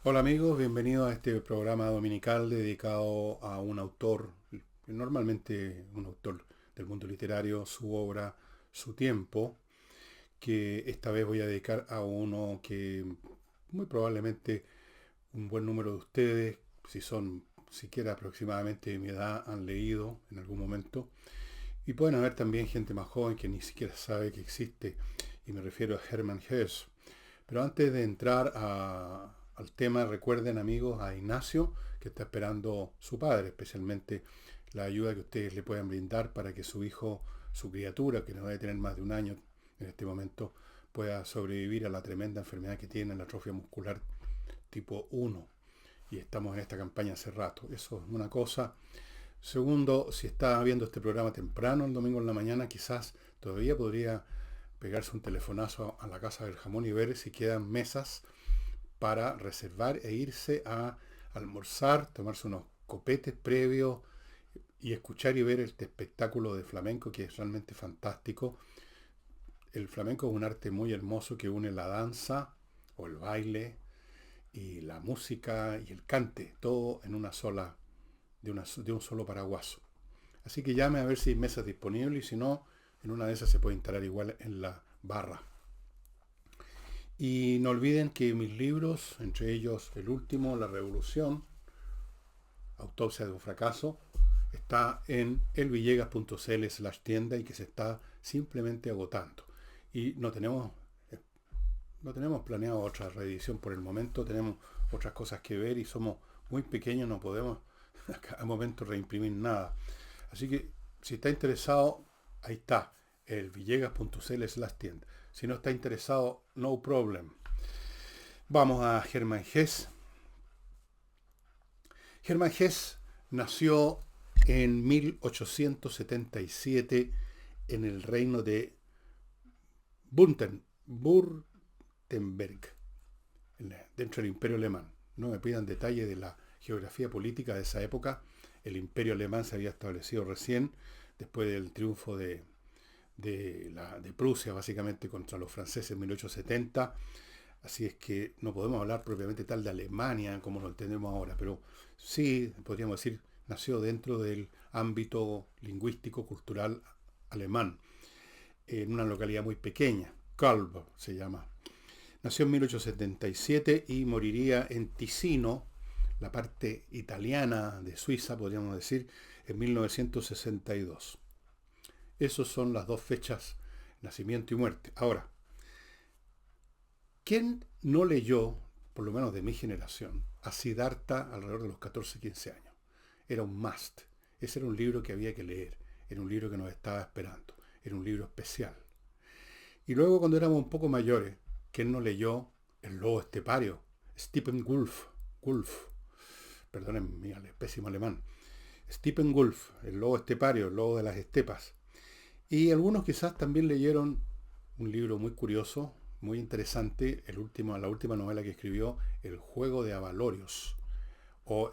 Hola amigos, bienvenidos a este programa dominical dedicado a un autor, normalmente un autor del mundo literario, su obra, su tiempo, que esta vez voy a dedicar a uno que muy probablemente un buen número de ustedes, si son siquiera aproximadamente de mi edad, han leído en algún momento. Y pueden haber también gente más joven que ni siquiera sabe que existe, y me refiero a Hermann Hesse. Pero antes de entrar al tema, recuerden amigos a Ignacio, que está esperando su padre, especialmente la ayuda que ustedes le puedan brindar para que su hijo, su criatura, que no debe tener más de un año en este momento, pueda sobrevivir a la tremenda enfermedad que tiene, la atrofia muscular tipo 1. Y estamos en esta campaña hace rato. Eso es una cosa. Segundo, si está viendo este programa temprano, el domingo en la mañana, quizás todavía podría pegarse un telefonazo a la casa del jamón y ver si quedan mesas para reservar e irse a almorzar, tomarse unos copetes previos y escuchar y ver este espectáculo de flamenco que es realmente fantástico. El flamenco es un arte muy hermoso que une la danza o el baile y la música y el cante, todo en una sola, de un solo paraguaso. Así que llame a ver si hay mesas disponibles y si no, en una de esas se puede instalar igual en la barra. Y no olviden que mis libros, entre ellos el último, La Revolución, Autopsia de un fracaso, está en elvillegas.cl/tienda y que se está simplemente agotando. Y no tenemos planeado otra reedición por el momento, tenemos otras cosas que ver y somos muy pequeños, no podemos a cada momento reimprimir nada. Así que si está interesado, ahí está, elvillegas.cl/tienda. Si no está interesado, no problem. Vamos a Hermann Hesse. Hermann Hesse nació en 1877 en el reino de Württemberg, dentro del Imperio Alemán. No me pidan detalles de la geografía política de esa época. El Imperio Alemán se había establecido recién, después del triunfo de Prusia, básicamente contra los franceses en 1870. Así es que no podemos hablar propiamente tal de Alemania como lo entendemos ahora, pero sí, podríamos decir, nació dentro del ámbito lingüístico, cultural alemán, en una localidad muy pequeña, Kalb se llama. Nació en 1877 y moriría en Ticino, la parte italiana de Suiza, podríamos decir, en 1962. Esas son las dos fechas, nacimiento y muerte. Ahora, ¿quién no leyó, por lo menos de mi generación, a Siddhartha alrededor de los 14, 15 años? Era un must. Ese era un libro que había que leer. Era un libro que nos estaba esperando. Era un libro especial. Y luego cuando éramos un poco mayores, ¿quién no leyó El lobo estepario? Stephen Wolf. Wolf. Perdonen mi pésimo alemán. Stephen Wolf, El lobo estepario, el lobo de las estepas. Y algunos quizás también leyeron un libro muy curioso, muy interesante, la última novela que escribió, El juego de Avalorios, o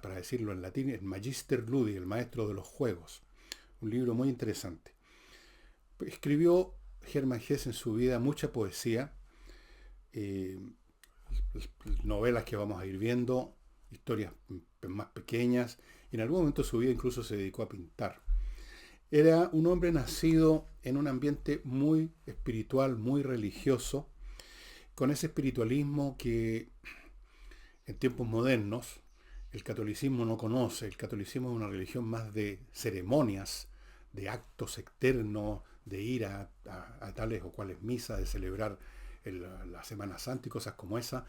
para decirlo en latín, el Magister Ludi, el maestro de los juegos. Un libro muy interesante. Escribió Hermann Hesse en su vida mucha poesía, eh, novelas que vamos a ir viendo, historias más pequeñas, y en algún momento de su vida incluso se dedicó a pintar. Era un hombre nacido en un ambiente muy espiritual, muy religioso, con ese espiritualismo que en tiempos modernos el catolicismo no conoce. El catolicismo es una religión más de ceremonias, de actos externos, de ir a tales o cuales misas, de celebrar la Semana Santa y cosas como esa,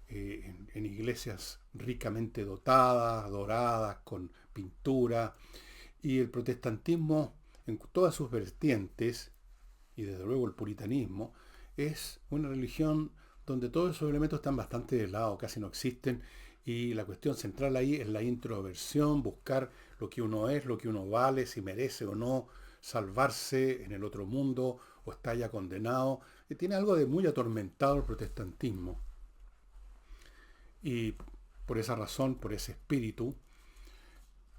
en iglesias ricamente dotadas, doradas, con pintura. Y el protestantismo, en todas sus vertientes, y desde luego el puritanismo, es una religión donde todos esos elementos están bastante de lado, casi no existen, y la cuestión central ahí es la introversión, buscar lo que uno es, lo que uno vale, si merece o no salvarse en el otro mundo o está ya condenado. Y tiene algo de muy atormentado el protestantismo. Y por esa razón, por ese espíritu,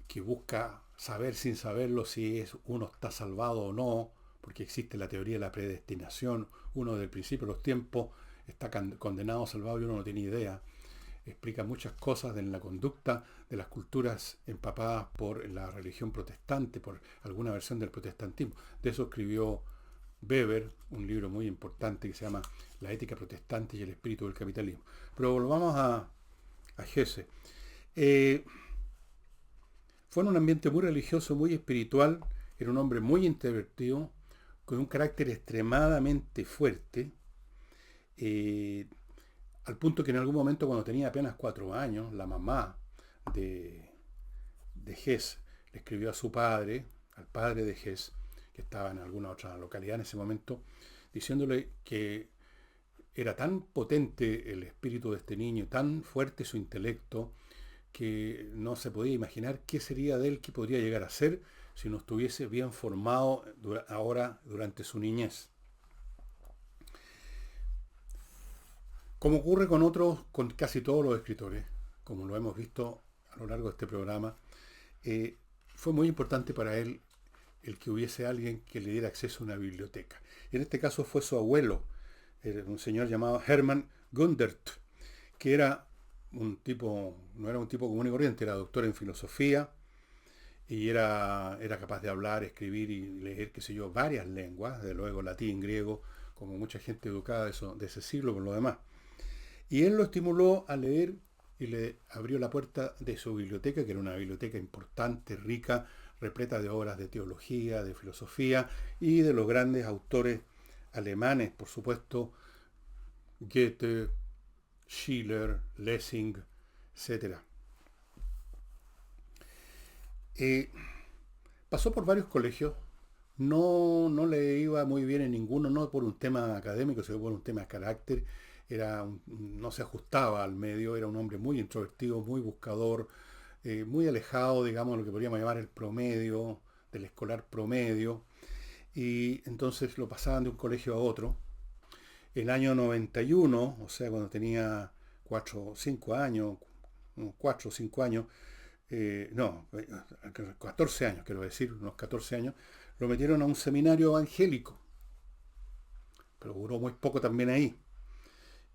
que busca saber sin saberlo si uno está salvado o no, porque existe la teoría de la predestinación, uno del principio de los tiempos está condenado, salvado y uno no tiene idea. explica muchas cosas de la conducta de las culturas empapadas por la religión protestante, por alguna versión del protestantismo. De eso escribió Weber, un libro muy importante que se llama La ética protestante y el espíritu del capitalismo. Pero volvamos a Hesse. Fue en un ambiente muy religioso, muy espiritual, era un hombre muy introvertido, con un carácter extremadamente fuerte, eh, al punto que en algún momento, cuando tenía apenas 4 años, la mamá de, de Hess le escribió a su padre, al padre de Hess, que estaba en alguna otra localidad en ese momento, diciéndole que era tan potente el espíritu de este niño, tan fuerte su intelecto, que no se podía imaginar qué sería de él, qué podría llegar a ser si no estuviese bien formado ahora durante su niñez. Como ocurre con casi todos los escritores, como lo hemos visto a lo largo de este programa, fue muy importante para él el que hubiese alguien que le diera acceso a una biblioteca. Y en este caso fue su abuelo, un señor llamado Hermann Gundert, que era un tipo, no era un tipo común y corriente, era doctor en filosofía y era capaz de hablar, escribir y leer, qué sé yo, varias lenguas, de luego latín, griego, como mucha gente educada de ese siglo por lo demás. Y él lo estimuló a leer y le abrió la puerta de su biblioteca, que era una biblioteca importante, rica, repleta de obras de teología, de filosofía y de los grandes autores alemanes, por supuesto, Goethe, Schiller, Lessing, etc. Pasó por varios colegios, no le iba muy bien en ninguno, no por un tema académico, sino por un tema de carácter. No se ajustaba al medio, era un hombre muy introvertido, muy buscador, muy alejado, digamos, de lo que podríamos llamar el promedio, del escolar promedio. Y entonces lo pasaban de un colegio a otro. El año 91, o sea, cuando tenía 4 o 5 años, 4 o 5 años, no, 14 años, quiero decir, unos 14 años, lo metieron a un seminario evangélico, pero duró muy poco también ahí.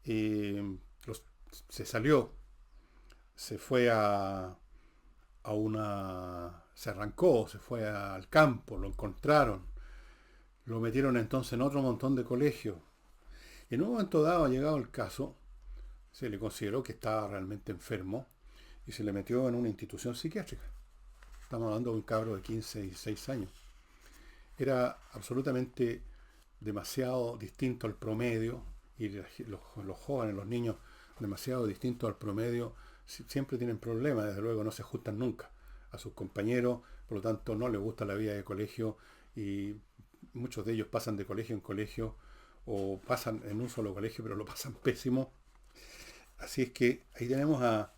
Eh, los- Se salió, se fue se arrancó, se fue al campo, lo encontraron, lo metieron entonces en otro montón de colegios. Y en un momento dado, llegado el caso, se le consideró que estaba realmente enfermo y se le metió en una institución psiquiátrica. Estamos hablando de un cabro de 15 y 6 años. Era absolutamente demasiado distinto al promedio y los jóvenes, los niños, demasiado distintos al promedio, siempre tienen problemas, desde luego no se ajustan nunca a sus compañeros, por lo tanto no les gusta la vida de colegio y muchos de ellos pasan de colegio en colegio o pasan en un solo colegio pero lo pasan pésimo. Así es que ahí tenemos a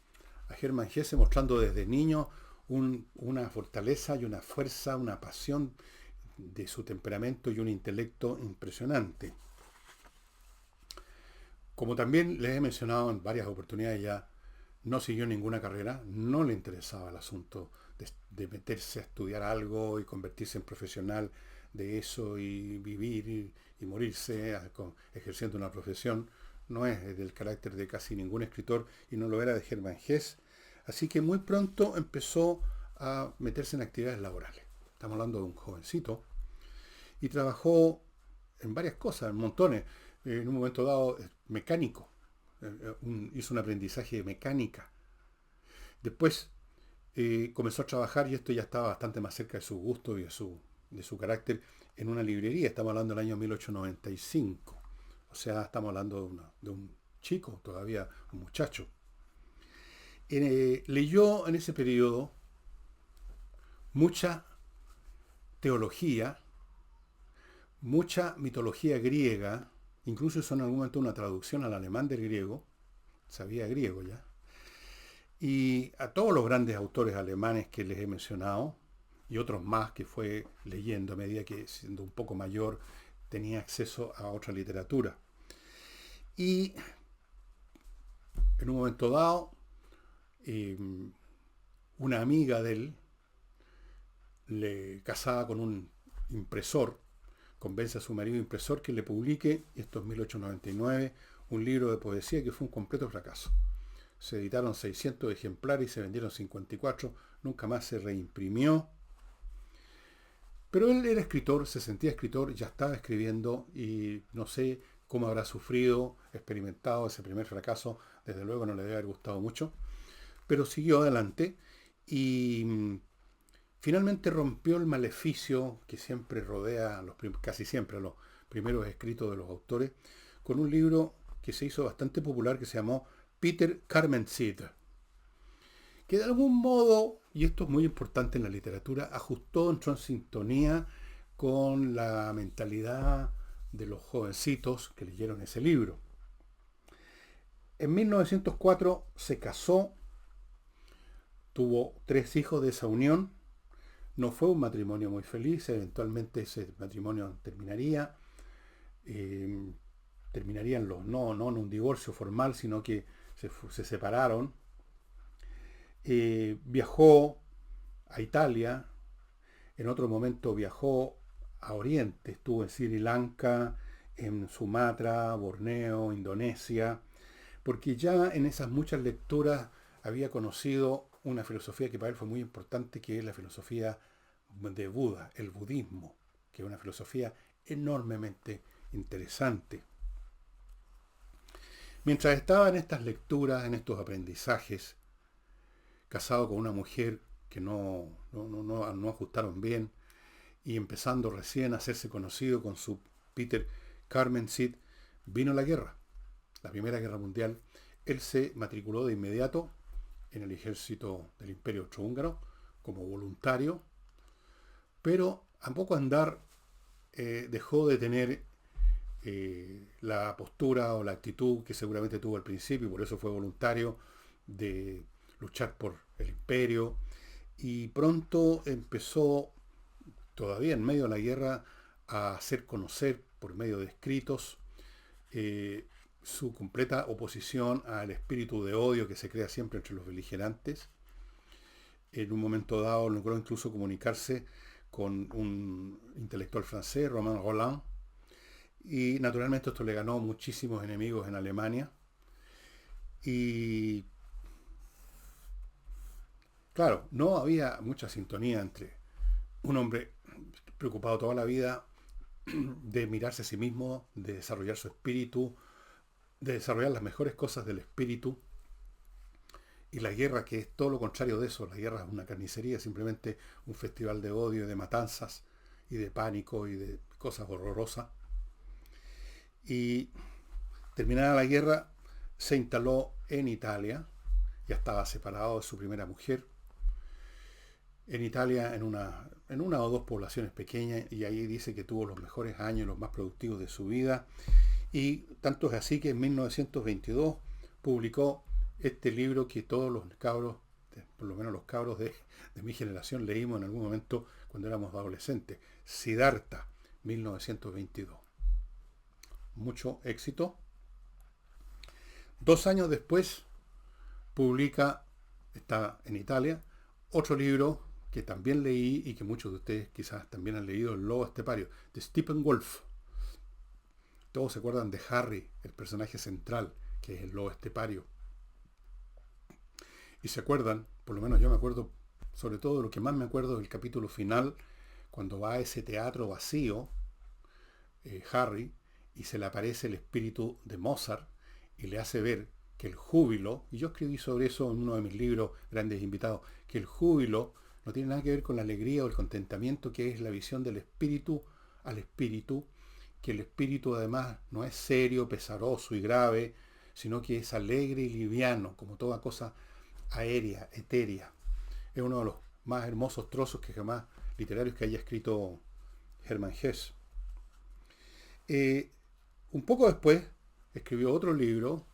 Hermann Hesse mostrando desde niño una fortaleza y una fuerza, una pasión de su temperamento y un intelecto impresionante. Como también les he mencionado en varias oportunidades ya, no siguió ninguna carrera, no le interesaba el asunto de meterse a estudiar algo y convertirse en profesional de eso y vivir y morirse ejerciendo una profesión. No es del carácter de casi ningún escritor y no lo era de Hermann Hesse. Así que muy pronto empezó a meterse en actividades laborales. Estamos hablando de un jovencito y trabajó en varias cosas, en montones. En un momento dado, mecánico. Hizo un aprendizaje de mecánica. Después comenzó a trabajar, y esto ya estaba bastante más cerca de su gusto y de su carácter, en una librería. Estamos hablando del año 1895. O sea, estamos hablando de un chico, todavía un muchacho. Leyó en ese periodo mucha teología, mucha mitología griega, incluso hizo en algún momento una traducción al alemán del griego, sabía griego ya, y a todos los grandes autores alemanes que les he mencionado, y otros más que fue leyendo a medida que, siendo un poco mayor, tenía acceso a otra literatura. Y en un momento dado, una amiga de él, casada con un impresor, convence a su marido impresor que le publique, esto es 1899, un libro de poesía que fue un completo fracaso. se editaron 600 ejemplares y se vendieron 54, nunca más se reimprimió. Pero él era escritor, se sentía escritor, ya estaba escribiendo y no sé cómo habrá sufrido, experimentado ese primer fracaso, desde luego no le debe haber gustado mucho, pero siguió adelante y finalmente rompió el maleficio que siempre rodea, casi siempre, a los primeros escritos de los autores, con un libro que se hizo bastante popular que se llamó Peter Camenzind, que de algún modo, y esto es muy importante en la literatura, entró en sintonía con la mentalidad de los jovencitos que leyeron ese libro. En 1904 se casó, tuvo 3 hijos de esa unión. No fue un matrimonio muy feliz, eventualmente ese matrimonio terminaría. Terminarían no en un divorcio formal, sino que se separaron. Viajó a Italia, en otro momento viajó a Oriente, estuvo en Sri Lanka, en Sumatra, Borneo, Indonesia, porque ya en esas muchas lecturas había conocido una filosofía que para él fue muy importante, que es la filosofía de Buda, el budismo, que es una filosofía enormemente interesante. Mientras estaba en estas lecturas, en estos aprendizajes, casado con una mujer que no ajustaron bien y empezando recién a hacerse conocido con su Peter Camenzind, vino la guerra, la Primera Guerra Mundial. Él se matriculó de inmediato en el ejército del Imperio Austrohúngaro como voluntario, pero a poco andar dejó de tener la postura o la actitud que seguramente tuvo al principio, y por eso fue voluntario, de luchar por el imperio, y pronto empezó, todavía en medio de la guerra, a hacer conocer por medio de escritos su completa oposición al espíritu de odio que se crea siempre entre los beligerantes. En un momento dado logró incluso comunicarse con un intelectual francés, Romain Rolland, y naturalmente esto le ganó muchísimos enemigos en Alemania. Y claro, no había mucha sintonía entre un hombre preocupado toda la vida de mirarse a sí mismo, de desarrollar su espíritu, de desarrollar las mejores cosas del espíritu, y la guerra, que es todo lo contrario de eso. La guerra es una carnicería, simplemente un festival de odio, de matanzas y de pánico y de cosas horrorosas. Y terminada la guerra, se instaló en Italia, ya estaba separado de su primera mujer, en Italia, en una o dos poblaciones pequeñas, y ahí dice que tuvo los mejores años, los más productivos de su vida. Y tanto es así que en 1922 publicó este libro que todos los cabros, por lo menos los cabros de mi generación, leímos en algún momento cuando éramos adolescentes, Siddhartha, 1922. Mucho éxito. 2 años después publica, está en Italia, otro libro que también leí y que muchos de ustedes quizás también han leído, El Lobo Estepario, de Steppenwolf. Todos se acuerdan de Harry, el personaje central, que es el lobo estepario. Y se acuerdan, por lo menos yo me acuerdo, sobre todo lo que más me acuerdo del capítulo final, cuando va a ese teatro vacío, Harry, y se le aparece el espíritu de Mozart y le hace ver que el júbilo, y yo escribí sobre eso en uno de mis libros, Grandes Invitados, que el júbilo no tiene nada que ver con la alegría o el contentamiento, que es la visión del espíritu al espíritu, que el espíritu además no es serio, pesaroso y grave, sino que es alegre y liviano, como toda cosa aérea, etérea. Es uno de los más hermosos trozos que jamás literarios que haya escrito Hermann Hesse. Un poco después escribió otro libro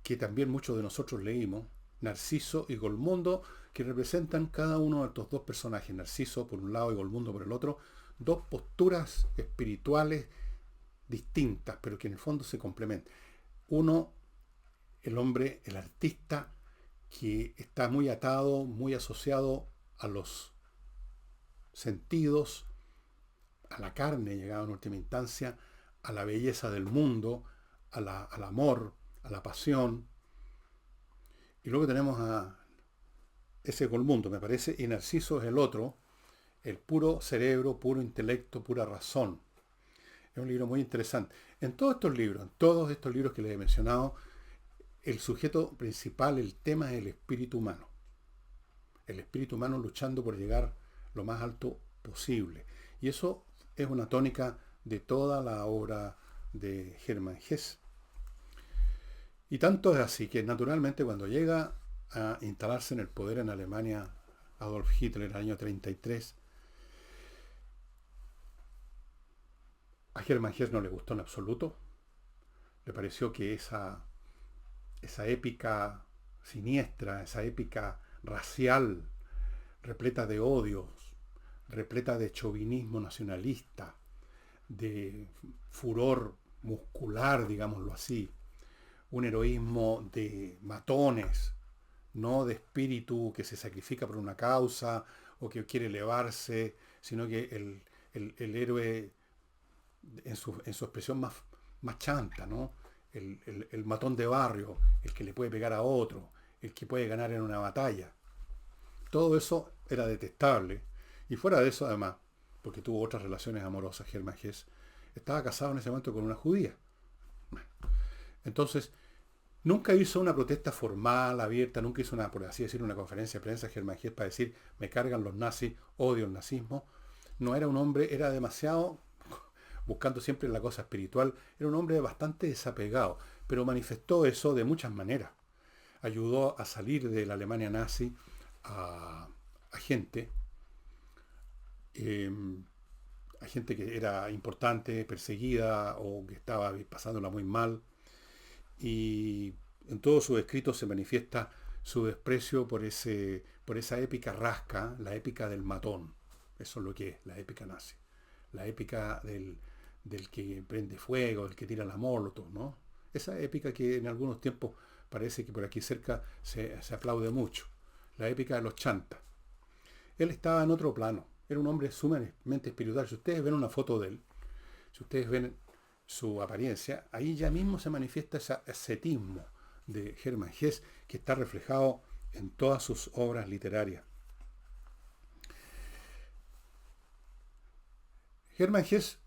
que también muchos de nosotros leímos, Narciso y Golmundo, que representan cada uno de estos dos personajes, Narciso por un lado y Golmundo por el otro, dos posturas espirituales distintas, pero que en el fondo se complementan. Uno, el hombre, el artista, que está muy atado, muy asociado a los sentidos, a la carne, llegado en última instancia, a la belleza del mundo, al amor, a la pasión, Y luego tenemos a ese Colmundo, me parece, y Narciso es el otro, el puro cerebro, puro intelecto, pura razón. Es un libro muy interesante. En todos estos libros que les he mencionado, el sujeto principal, el tema es el espíritu humano. El espíritu humano luchando por llegar lo más alto posible. Y eso es una tónica de toda la obra de Hermann Hesse. Y tanto es así que naturalmente cuando llega a instalarse en el poder en Alemania Adolf Hitler en el año 33, a Hermann Hesse no le gustó en absoluto. Le pareció que esa épica siniestra, esa épica racial, repleta de odios, repleta de chauvinismo nacionalista, de furor muscular, digámoslo así, un heroísmo de matones, no de espíritu que se sacrifica por una causa o que quiere elevarse, sino que el héroe en su expresión más chanta, ¿no? El matón de barrio, el que le puede pegar a otro, el que puede ganar en una batalla. Todo eso era detestable. Y fuera de eso, además, porque tuvo otras relaciones amorosas, Hermann Hesse, estaba casado en ese momento con una judía. Entonces, nunca hizo una protesta formal, abierta, nunca hizo una, por así decir, una conferencia de prensa Hermann Hesse para decir, me cargan los nazis, odio el nazismo. No era un hombre, era demasiado, buscando siempre la cosa espiritual, era un hombre bastante desapegado, pero manifestó eso de muchas maneras. Ayudó a salir de la Alemania nazi a gente, eh, a gente que era importante, perseguida o que estaba pasándola muy mal. Y en todos sus escritos se manifiesta su desprecio por esa épica rasca, la épica del matón. Eso es lo que es la épica nazi. La épica del que prende fuego, del que tira la molotov, ¿no? Esa épica que en algunos tiempos parece que por aquí cerca se aplaude mucho. La épica de los chantas. Él estaba en otro plano. Era un hombre sumamente espiritual. Si ustedes ven una foto de él, si ustedes ven su apariencia, ahí ya mismo se manifiesta ese ascetismo de Hermann Hesse que está reflejado en todas sus obras literarias. Hermann Hesse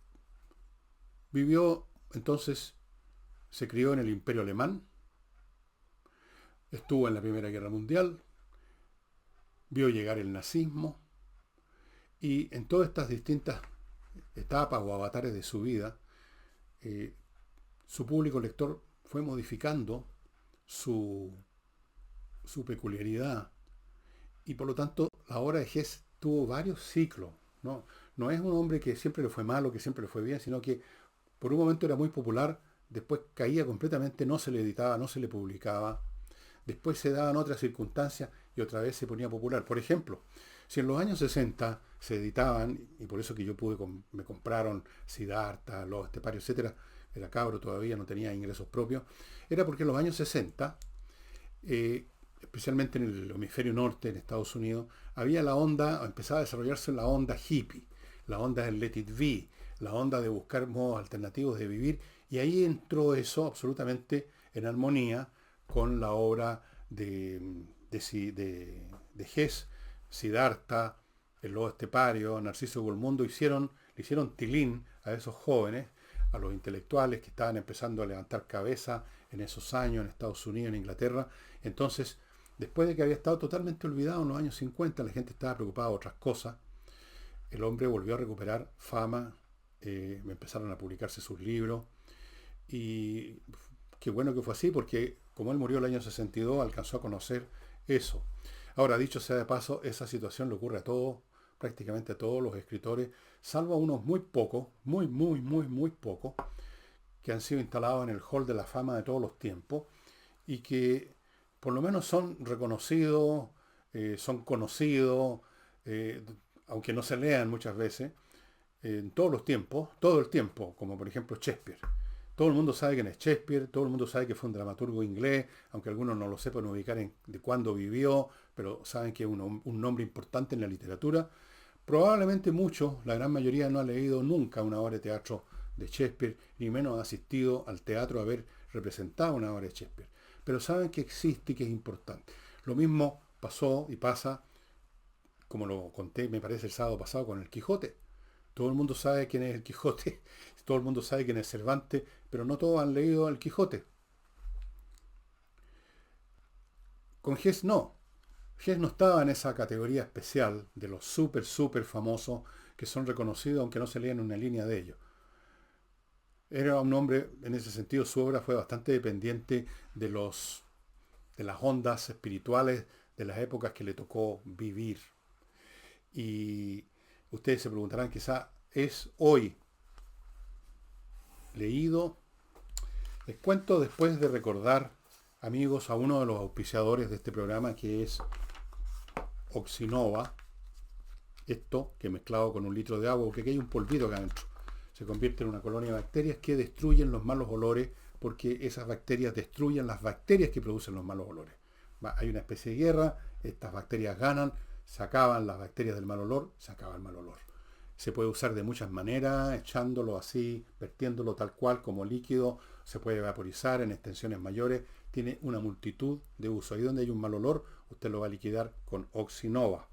vivió entonces, se crió en el Imperio Alemán, estuvo en la Primera Guerra Mundial, vio llegar el nazismo y en todas estas distintas etapas o avatares de su vida, su público lector fue modificando su peculiaridad y por lo tanto la obra de Hesse tuvo varios ciclos. ¿No? No es un hombre que siempre le fue malo, que siempre le fue bien, sino que por un momento era muy popular, después caía completamente, no se le editaba, no se le publicaba, después se daban otras circunstancias y otra vez se ponía popular. Por ejemplo, si en los años 60 se editaban, y por eso que yo me compraron Siddhartha, Los Esteparios, etcétera, era cabro todavía, no tenía ingresos propios, era porque en los años 60, especialmente en el hemisferio norte, en Estados Unidos, había la onda, empezaba a desarrollarse la onda hippie, la onda del let it be, la onda de buscar modos alternativos de vivir, y ahí entró eso absolutamente en armonía con la obra de Hesse, Siddhartha, el Lobo Estepario, Narciso Colmundo, le hicieron tilín a esos jóvenes, a los intelectuales que estaban empezando a levantar cabeza en esos años en Estados Unidos, en Inglaterra. Entonces, después de que había estado totalmente olvidado en los años 50, la gente estaba preocupada de otras cosas, el hombre volvió a recuperar fama, me empezaron a publicarse sus libros, y qué bueno que fue así, porque como él murió el año 62, alcanzó a conocer eso. Ahora, dicho sea de paso, esa situación le ocurre a todos, prácticamente a todos los escritores, salvo a unos muy pocos, muy pocos, que han sido instalados en el hall de la fama de todos los tiempos y que por lo menos son reconocidos, son conocidos, eh, aunque no se lean muchas veces, en todos los tiempos, todo el tiempo, como por ejemplo Shakespeare. Todo el mundo sabe quién es Shakespeare, todo el mundo sabe que fue un dramaturgo inglés, aunque algunos no lo sepan ubicar de cuándo vivió, pero saben que es un nombre importante en la literatura. Probablemente muchos, la gran mayoría, no ha leído nunca una obra de teatro de Shakespeare, ni menos ha asistido al teatro a ver representada una obra de Shakespeare. pero saben que existe y que es importante. Lo mismo pasó y pasa, como lo conté, me parece, el sábado pasado con el Quijote. Todo el mundo sabe quién es el Quijote, todo el mundo sabe quién es Cervantes, pero no todos han leído el Quijote. Con Hess no. Hess no estaba en esa categoría especial de los súper famosos que son reconocidos aunque no se lean una línea de ellos. Era un hombre, en ese sentido, su obra fue bastante dependiente de las ondas espirituales de las épocas que le tocó vivir. Y ustedes se preguntarán, quizá es hoy leído. Les cuento después de recordar, amigos, a uno de los auspiciadores de este programa, que es Oxinova. Esto que mezclado con un litro de agua, porque aquí hay un polvito acá adentro, se convierte en una colonia de bacterias que destruyen los malos olores, porque esas bacterias destruyen las bacterias que producen los malos olores. Hay una especie de guerra, estas bacterias ganan, se acaban las bacterias del mal olor, se acaba el mal olor. Se puede usar de muchas maneras, echándolo así, vertiéndolo tal cual como líquido, se puede vaporizar en extensiones mayores, tiene una multitud de usos. Ahí donde hay un mal olor, usted lo va a liquidar con Oxinova.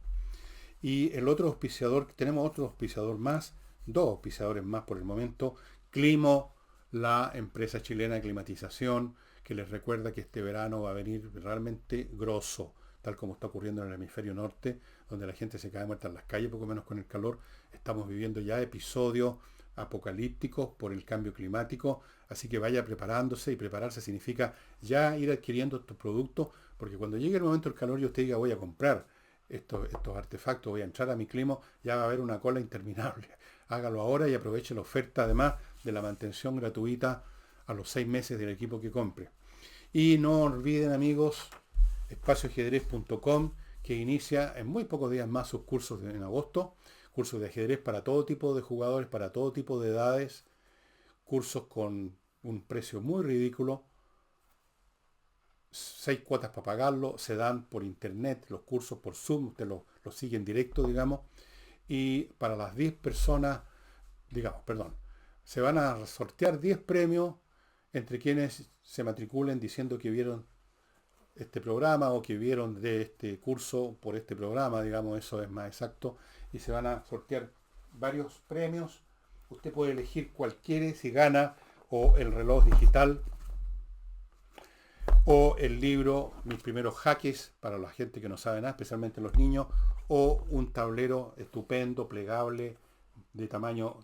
Y el otro auspiciador, tenemos otro auspiciador más, dos auspiciadores más por el momento, Climo, la empresa chilena de climatización, que les recuerda que este verano va a venir realmente grosso, tal como está ocurriendo en el hemisferio norte, donde la gente se cae muerta en las calles, poco menos con el calor. Estamos viviendo ya episodios apocalípticos por el cambio climático, así que vaya preparándose, y prepararse significa ya ir adquiriendo estos productos, porque cuando llegue el momento del calor y usted diga voy a comprar estos artefactos, voy a entrar a mi Climo, ya va a haber una cola interminable. Hágalo ahora y aproveche la oferta además de la mantención gratuita a los 6 meses del equipo que compre. Y no olviden, amigos, espacioajedrez.com, que inicia en muy pocos días más sus cursos en agosto, cursos de ajedrez para todo tipo de jugadores, para todo tipo de edades, cursos con un precio muy ridículo, 6 cuotas para pagarlo, se dan por internet, los cursos por Zoom, usted lo sigue en directo, digamos, y para las 10 personas, se van a sortear 10 premios entre quienes se matriculen diciendo que vieron este programa o que vieron de este curso por este programa, digamos, eso es más exacto, y se van a sortear varios premios. Usted puede elegir cuál quiere, si gana o el reloj digital o el libro Mis primeros jaques para la gente que no sabe nada, especialmente los niños, o un tablero estupendo, plegable, de tamaño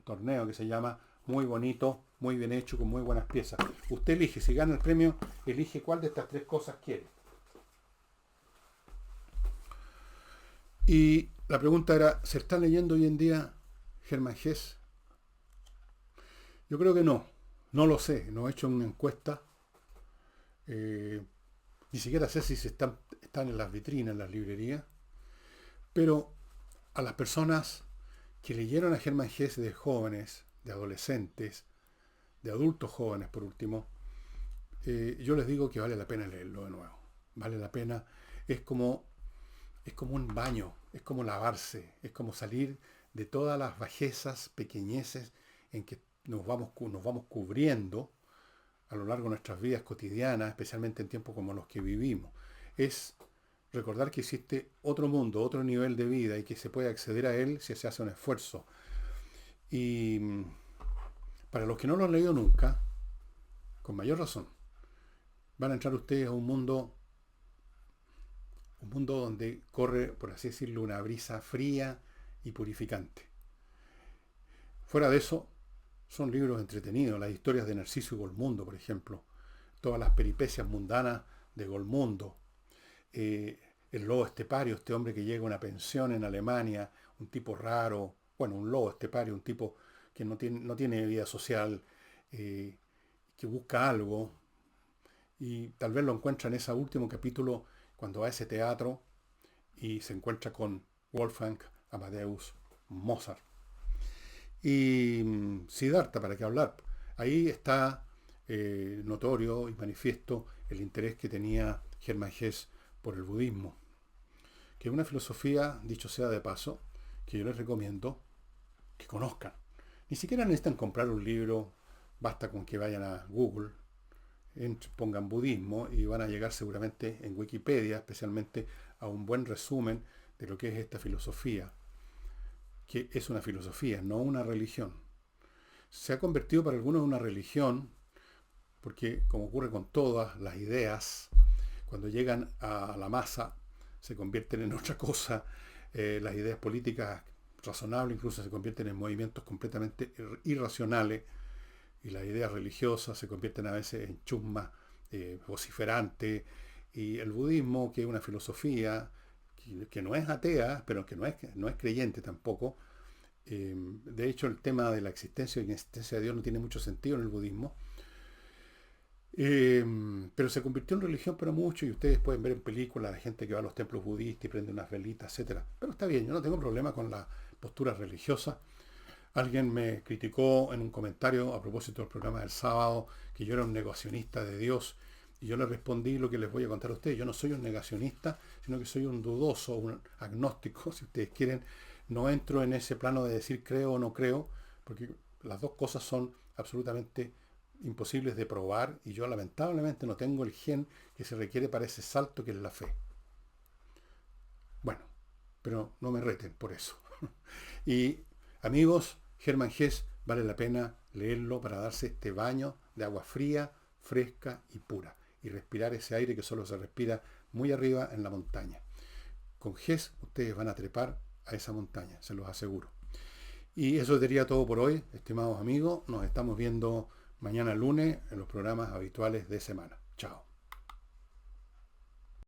torneo, que se llama, muy bonito, muy bien hecho, con muy buenas piezas. Usted elige, si gana el premio, elige cuál de estas tres cosas quiere. Y la pregunta era, ¿se está leyendo hoy en día Hermann Hesse? Yo creo que no, no lo sé, no he hecho una encuesta. Ni siquiera sé si están en las vitrinas, en las librerías, pero a las personas que leyeron a Hermann Hesse de jóvenes, de adolescentes, de adultos jóvenes por último, yo les digo que vale la pena leerlo de nuevo. Vale la pena, es como un baño, es como lavarse, es como salir de todas las bajezas, pequeñeces en que nos vamos cubriendo a lo largo de nuestras vidas cotidianas, especialmente en tiempos como los que vivimos. Es recordar que existe otro mundo, otro nivel de vida y que se puede acceder a él si se hace un esfuerzo. Y para los que no lo han leído nunca, con mayor razón, van a entrar ustedes a un mundo donde corre, por así decirlo, una brisa fría y purificante. Fuera de eso, son libros entretenidos, las historias de Narciso y Golmundo, por ejemplo, todas las peripecias mundanas de Golmundo, el lobo estepario, este hombre que llega a una pensión en Alemania, un tipo raro, bueno, un lobo estepario, un tipo que no tiene vida social, que busca algo, y tal vez lo encuentra en ese último capítulo cuando va a ese teatro y se encuentra con Wolfgang Amadeus Mozart. Y Siddhartha, ¿para qué hablar? Ahí está notorio y manifiesto el interés que tenía Hermann Hesse por el budismo, que es una filosofía, dicho sea de paso, que yo les recomiendo que conozcan. Ni siquiera necesitan comprar un libro, basta con que vayan a Google, pongan budismo y van a llegar seguramente en Wikipedia, especialmente a un buen resumen de lo que es esta filosofía, que es una filosofía, no una religión. Se ha convertido para algunos en una religión, porque como ocurre con todas las ideas, cuando llegan a la masa se convierten en otra cosa. Las ideas políticas razonables incluso se convierten en movimientos completamente irracionales, y las ideas religiosas se convierten a veces en chusmas vociferantes, y el budismo, que es una filosofía que no es atea, pero que no es creyente tampoco. De hecho, el tema de la existencia y inexistencia de Dios no tiene mucho sentido en el budismo. Pero se convirtió en religión para muchos, y ustedes pueden ver en películas a la gente que va a los templos budistas y prende unas velitas, etcétera. Pero está bien, yo no tengo problema con la postura religiosa. Alguien me criticó en un comentario a propósito del programa del sábado que yo era un negacionista de Dios, y yo le respondí lo que les voy a contar a ustedes. Yo no soy un negacionista, sino que soy un dudoso, un agnóstico, si ustedes quieren. No entro en ese plano de decir creo o no creo, porque las dos cosas son absolutamente imposibles de probar, y yo lamentablemente no tengo el gen que se requiere para ese salto que es la fe. Bueno, pero no me reten por eso. Y amigos, Hermann Hesse vale la pena leerlo para darse este baño de agua fría, fresca y pura, y respirar ese aire que solo se respira muy arriba en la montaña. Con Hesse ustedes van a trepar a esa montaña, se los aseguro. Y eso sería todo por hoy, estimados amigos. Nos estamos viendo mañana lunes en los programas habituales de semana. Chao.